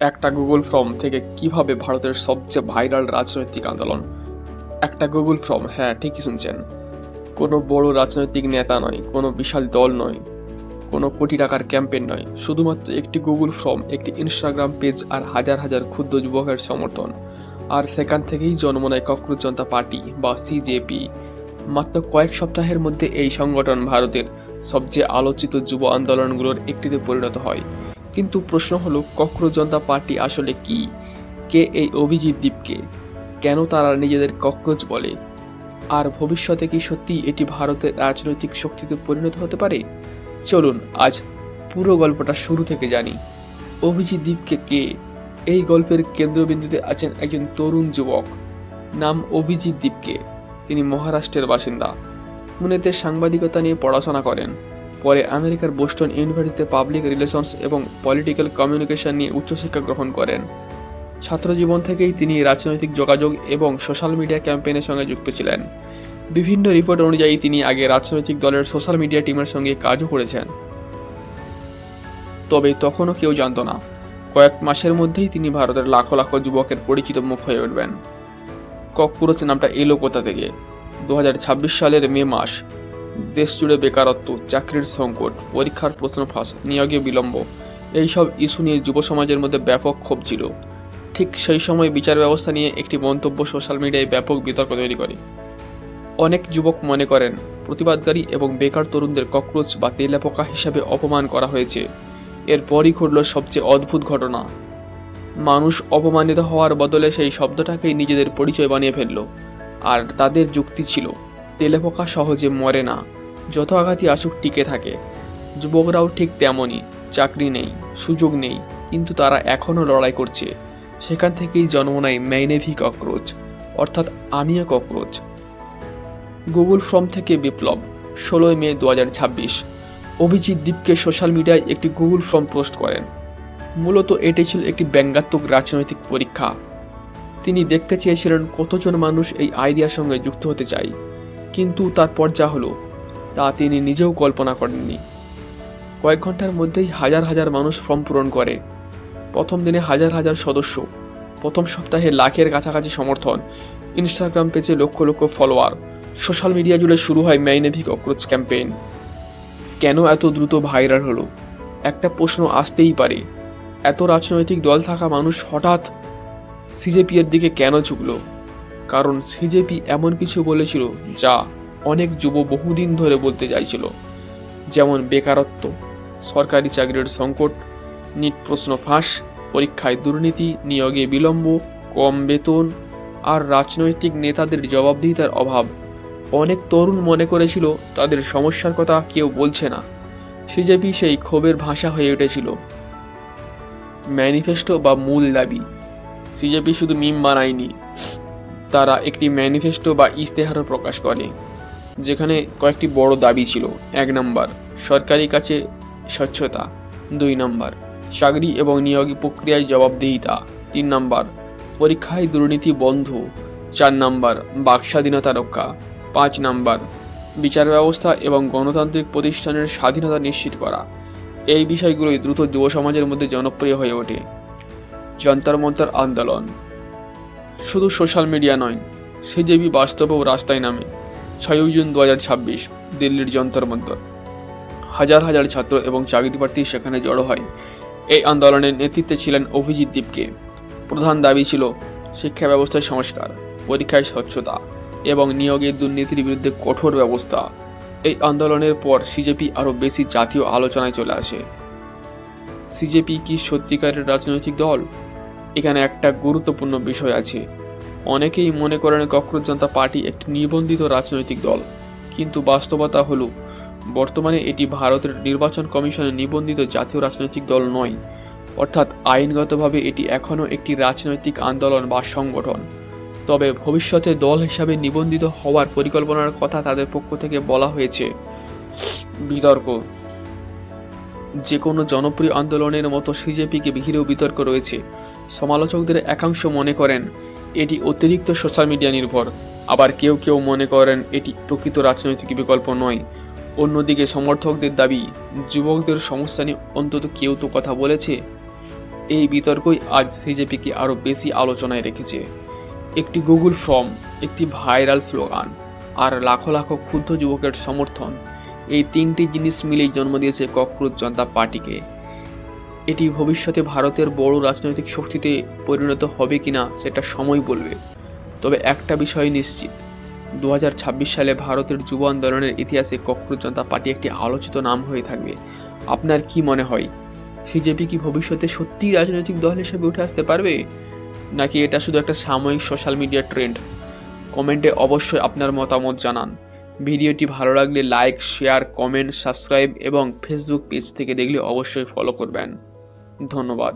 একটা Google form থেকে কিভাবে ভারতের সবচেয়ে ভাইরাল রাজনৈতিক আন্দোলন। একটা গুগল ফর্ম, হ্যাঁ ঠিকই শুনছেন। কোনো বড় রাজনৈতিক নেতা নয়, কোনো বিশাল দল নয়, কোনো কোটি টাকার ক্যাম্পেইন নয়, শুধুমাত্র একটি গুগল ফর্ম, একটি ইনস্টাগ্রাম পেজ আর হাজার হাজার ক্ষুদ্র যুবকের সমর্থন। আর সেখান থেকেই জন্ম নেয় ককরোচ জনতা পার্টি বা সিজেপি। মাত্র কয়েক সপ্তাহের মধ্যে এই সংগঠন ভারতের সবচেয়ে আলোচিত যুব আন্দোলনগুলোর একটিতে পরিণত হয়। কিন্তু প্রশ্ন হলো, ককরোচ জনতা পার্টি আসলে কি? কে এই অভিজিৎ দীপকে? কেন তারা নিজেদের ককরোচ বলে? আর ভবিষ্যতে কি সত্যি এটি ভারতের রাজনৈতিক শক্তিতে পরিণত হতে পারে? চলুন আজ পুরো গল্পটা শুরু থেকে জানি। অভিজিৎ দীপকে কে? এই গল্পের কেন্দ্রবিন্দুতে আছেন একজন তরুণ যুবক, নাম অভিজিৎ দীপকে। তিনি মহারাষ্ট্রের বাসিন্দা। পুনেতে সাংবাদিকতা নিয়ে পড়াশোনা করেন। পরে আমেরিকার বোস্টন ইউনিভার্সিটিতে পাবলিক রিলেশনস এবং পলিটিক্যাল কমিউনিকেশন নিয়ে উচ্চশিক্ষা গ্রহণ করেন। ছাত্রজীবন থেকেই তিনি রাজনৈতিক যোগাযোগ এবং সোশ্যাল মিডিয়া ক্যাম্পেইনের সঙ্গে যুক্ত ছিলেন। বিভিন্ন রিপোর্ট অনুযায়ী তিনি আগে রাজনৈতিক দলের সোশ্যাল মিডিয়া টিমের সঙ্গে কাজও করেছেন। তবে তখনও কেউ জানত না, কয়েক মাসের মধ্যেই তিনি ভারতের লাখো লাখো যুবকের পরিচিত মুখ হয়ে উঠবেন। ককরোচ নামটা এলো কোথা থেকে? 2026 সালের মে মাস। দেশ জুড়ে বেকারত্ব, চাকরির সংকট, পরীক্ষার প্রশ্ন ফাঁস, নিয়োগে বিলম্ব, এইসব ইস্যু নিয়ে যুব সমাজের মধ্যে ব্যাপক ক্ষোভ ছিল। ঠিক সেই সময় বিচার ব্যবস্থা নিয়ে একটি মন্তব্য সোশ্যাল মিডিয়ায় ব্যাপক বিতর্ক তৈরি করে। অনেক যুবক মনে করেন প্রতিবাদকারী এবং বেকার তরুণদের ককরোচ বা তেলাপোকা হিসাবে অপমান করা হয়েছে। এরপরই ঘটল সবচেয়ে অদ্ভুত ঘটনা। মানুষ অপমানিত হওয়ার বদলে সেই শব্দটাকেই নিজেদের পরিচয় বানিয়ে ফেলল। আর তাদের যুক্তি ছিল, তেলাপোকা সহজে মরে না, যত আঘাতই আসুক টিকে থাকে। যুবকরাও ঠিক তেমনই, চাকরি নেই, সুযোগ নেই, কিন্তু তারা এখনও লড়াই করছে। সেখান থেকেই জন্ম নেয় ম্যাইনেভি ককরোচ, অর্থাৎ আমিও ককরোচ। গুগল ফর্ম থেকে বিপ্লব। 16 মে 2026। অভিজিৎ দীপকে সোশ্যাল মিডিয়ায় একটি গুগল ফর্ম পোস্ট করেন। মূলত এটি ছিল একটি ব্যঙ্গাত্মক রাজনৈতিক পরীক্ষা। তিনি দেখতে চেয়েছিলেন কতজন মানুষ এই আইডিয়ার সঙ্গে যুক্ত হতে চায়। কিন্তু তারপর যা হলো তা তিনি নিজেও কল্পনা করেননি। কয়েক ঘন্টার মধ্যেই হাজার হাজার মানুষ ফর্ম পূরণ করে। প্রথম দিনে হাজার হাজার সদস্য, প্রথম সপ্তাহে লাখের কাছাকাছি সমর্থন, ইনস্টাগ্রাম পেজে lakh lakh follower. Social media জুড়ে শুরু হয় ম্যাইনেভি ককরোচ ক্যাম্পেইন। কেন এত দ্রুত ভাইরাল হলো? একটা প্রশ্ন আসতেই পারে, এত রাজনৈতিক দল থাকা মানুষ হঠাৎ সিজেপি এর দিকে কেন ঝুঁকলো? কারণ সিজেপি এমন কিছু বলেছিল যা অনেক যুব বহুদিন ধরে বলতে চাইছিল, যেমন বেকারত্ব, সরকারি চাকরির সংকট, নিট প্রশ্ন ফাঁস, পরীক্ষায় দুর্নীতি, নিয়োগে বিলম্ব, কম বেতন আর রাজনৈতিক নেতাদের জবাবদিহিতার অভাব। অনেক তরুণ মনে করেছিল তাদের সমস্যার কথা কেউ বলছে না। সিজেপি সেই ক্ষোভের ভাষা হয়ে উঠেছিল। ম্যানিফেস্টো বা মূল দাবি। সিজেপি শুধু মিম বানায়নি, তারা একটি ম্যানিফেস্টো বা ইশতেহারও প্রকাশ করে, যেখানে কয়েকটি বড় দাবি ছিল। 1 নম্বর, সরকারি কাছে স্বচ্ছতা। 2 নম্বর, চাকরি এবং নিয়োগ প্রক্রিয়ায় জবাবদিহিতা। 3 নম্বর, পরীক্ষায় দুর্নীতি বন্ধ। 4 নম্বর, বাকস্বাধীনতা রক্ষা। 5 নম্বর, বিচার ব্যবস্থা এবং গণতান্ত্রিক প্রতিষ্ঠানের স্বাধীনতা নিশ্চিত করা। এই বিষয়গুলোই দ্রুত যুব সমাজের মধ্যে জনপ্রিয় হয়ে ওঠে। যন্তর মন্তর আন্দোলন। শুধু সোশ্যাল মিডিয়া নয়, সিজেপি বাস্তবেও রাস্তায় নামে। 6 জুন 2026, দিল্লির যন্তর মন্তর। হাজার হাজার ছাত্র এবং চাকরি প্রার্থী সেখানে জড়ো হয়। এই আন্দোলনের নেতৃত্বে ছিলেন অভিজিৎ দীপকে। প্রধান দাবি ছিল শিক্ষা ব্যবস্থায় সংস্কার, পরীক্ষায় স্বচ্ছতা এবং নিয়োগের দুর্নীতির বিরুদ্ধে কঠোর ব্যবস্থা। এই আন্দোলনের পর সিজেপি আরও বেশি জাতীয় আলোচনায় চলে আসে। সিজেপি কি সত্যিকারের রাজনৈতিক দল? এখানে একটা গুরুত্বপূর্ণ বিষয় আছে। অনেকেই মনে করেন ককরোচ জনতা পার্টি একটি নিবন্ধিত রাজনৈতিক দল, কিন্তু বাস্তবতা হলো বর্তমানে এটি ভারতের নির্বাচন কমিশনের নিবন্ধিত জাতীয় রাজনৈতিক দল নয়। অর্থাৎ আইনগতভাবে এটি এখনও একটি রাজনৈতিক আন্দোলন বা সংগঠন। তবে ভবিষ্যতে দল হিসাবে নিবন্ধিত হওয়ার পরিকল্পনার কথা তাদের পক্ষ থেকে বলা হয়েছে। বিতর্ক। যে কোনো জনপ্রিয় আন্দোলনের মতো সিজেপিকে ঘিরেও বিতর্ক রয়েছে। সমালোচকদের একাংশ মনে করেন এটি অতিরিক্ত সোশ্যাল মিডিয়া নির্ভর, আবার কেউ কেউ মনে করেন এটি প্রকৃত রাজনৈতিক বিকল্প নয়। অন্যদিকে সমর্থকদের দাবি, যুবকদের সমস্যা নিয়ে অন্তত কেউ তো কথা বলেছে। এই বিতর্কই আজ সিজেপিকে আরও বেশি আলোচনায় রেখেছে। একটি গুগল ফর্ম, একটি ভাইরাল স্লোগান আর লাখো লাখো ক্ষুব্ধ যুবকের সমর্থন, এই তিনটি জিনিস মিলেই জন্ম দিয়েছে ককরোচ জনতা পার্টিকে। এটি ভবিষ্যতে ভারতের বড় রাজনৈতিক শক্তিতে পরিণত হবে কিনা সেটা সময় বলবে। তবে একটা বিষয় নিশ্চিত, 2026 সালে ভারতের যুব আন্দোলনের ইতিহাসে ককরোচ জনতা পার্টি একটি আলোচিত নাম হয়ে থাকবে। আপনার কি মনে হয়, সিজেপি কি ভবিষ্যতে সত্যিই রাজনৈতিক দল হিসেবে উঠে আসতে পারবে, নাকি এটা শুধু একটা সাময়িক সোশ্যাল মিডিয়া ট্রেন্ড? কমেন্টে অবশ্যই আপনার মতামত জানান। ভিডিওটি ভালো লাগলে লাইক, শেয়ার, কমেন্ট, সাবস্ক্রাইব এবং ফেসবুক পেজ থেকে দেখলে অবশ্যই ফলো করবেন। ধন্যবাদ।